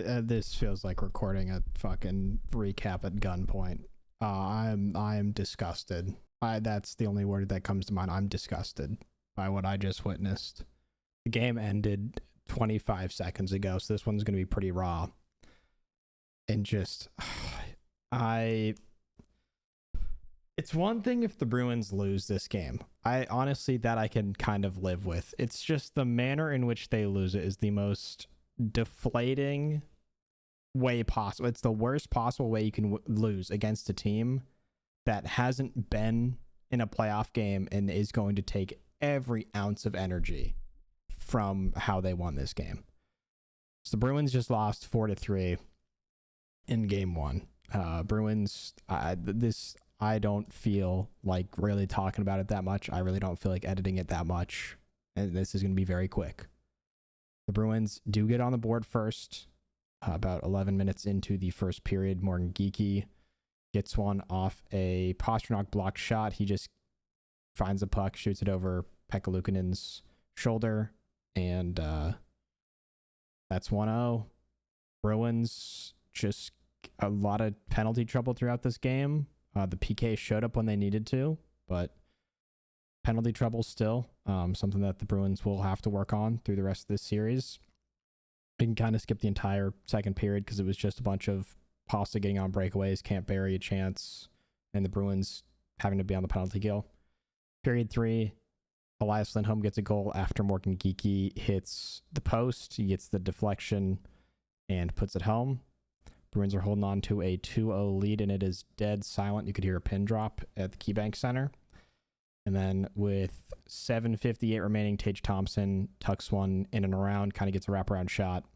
This feels like recording a fucking recap at gunpoint. I'm disgusted. That's the only word that comes to mind. I'm disgusted by what I just witnessed. The game ended 25 seconds ago, so this one's going to be pretty raw. And just, it's one thing if the Bruins lose this game. That I can kind of live with. It's just the manner in which they lose it is the most deflating way possible. It's the worst possible way you can lose against a team that hasn't been in a playoff game and is going to take every ounce of energy from how they won this game. So the Bruins just lost 4-3 in game one. Bruins, I don't feel like really talking about it that much. I really don't feel like editing it that much. And this is going to be very quick. The Bruins do get on the board first. About 11 minutes into the first period, Morgan Geekie gets one off a Pastrnak blocked shot. He just finds the puck, shoots it over Pekka Luukkonen's shoulder, and that's 1-0. Bruins just a lot of penalty trouble throughout this game. The PK showed up when they needed to, but penalty trouble still, something that the Bruins will have to work on through the rest of this series. We can kind of skip the entire second period because it was just a bunch of Pasta getting on breakaways, can't bury a chance, and the Bruins having to be on the penalty kill. Period 3, Elias Lindholm gets a goal after Morgan Geekie hits the post. He gets the deflection and puts it home. Bruins are holding on to a 2-0 lead, and it is dead silent. You could hear a pin drop at the KeyBank Center. And then with 7:58 remaining, Tage Thompson tucks one in and around, kind of gets a wraparound shot.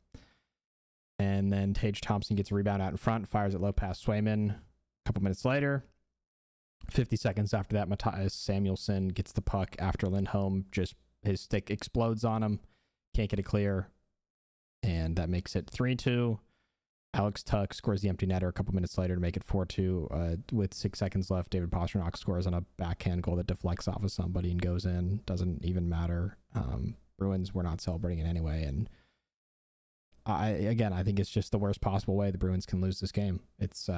And then Tage Thompson gets a rebound out in front, fires it low past Swayman. A couple minutes later, 50 seconds after that, Matthias Samuelsson gets the puck after Lindholm. Just his stick explodes on him. Can't get it clear. And that makes it 3-2. Alex Tuch scores the empty netter a couple minutes later to make it 4-2. With 6 seconds left, David Pastrnak scores on a backhand goal that deflects off of somebody and goes in. Doesn't even matter. Bruins were not celebrating it anyway. And I think it's just the worst possible way the Bruins can lose this game. It's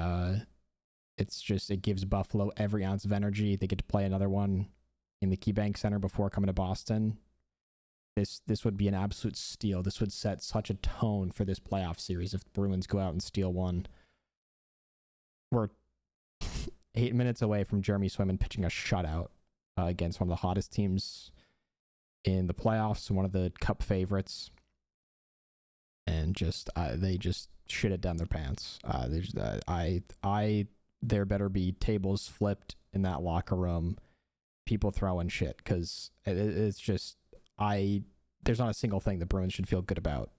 just, it gives Buffalo every ounce of energy. They get to play another one in the KeyBank Center before coming to Boston. This would be an absolute steal. This would set such a tone for this playoff series if the Bruins go out and steal one. We're 8 minutes away from Jeremy Swayman pitching a shutout against one of the hottest teams in the playoffs, one of the cup favorites. And they just shit it down their pants. There better be tables flipped in that locker room, people throwing shit, because it's just, there's not a single thing the Bruins should feel good about.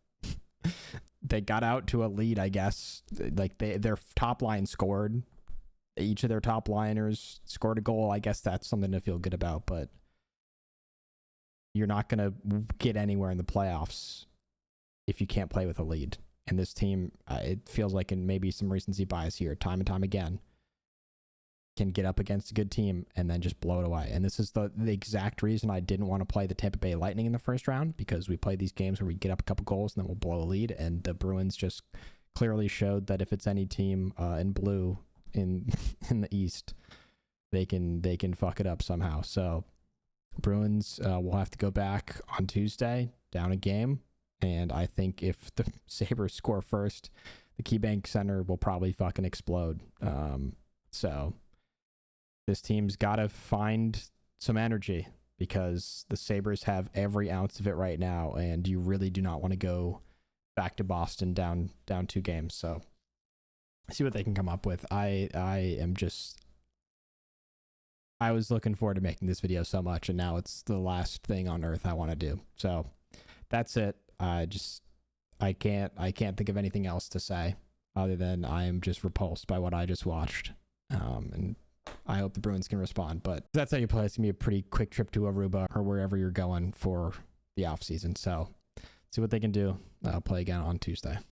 They got out to a lead, I guess. Like their top line scored. Each of their top liners scored a goal. I guess that's something to feel good about, but you're not going to get anywhere in the playoffs if you can't play with a lead. And this team, it feels like, and maybe some recency bias here, time and time again, can get up against a good team and then just blow it away. And this is the exact reason I didn't want to play the Tampa Bay Lightning in the first round, because we played these games where we get up a couple goals and then we'll blow a lead. And the Bruins just clearly showed that if it's any team in blue in the East, they can fuck it up somehow. So Bruins will have to go back on Tuesday, down a game. And I think if the Sabres score first, the KeyBank Center will probably fucking explode. So this team's got to find some energy, because the Sabres have every ounce of it right now, and you really do not want to go back to Boston down 2 games. So see what they can come up with. I was looking forward to making this video so much, and now it's the last thing on earth I want to do. So that's it. I can't think of anything else to say other than I am just repulsed by what I just watched. And I hope the Bruins can respond, but that's how you play. It's going to be a pretty quick trip to Aruba or wherever you're going for the off season. So see what they can do. I'll play again on Tuesday.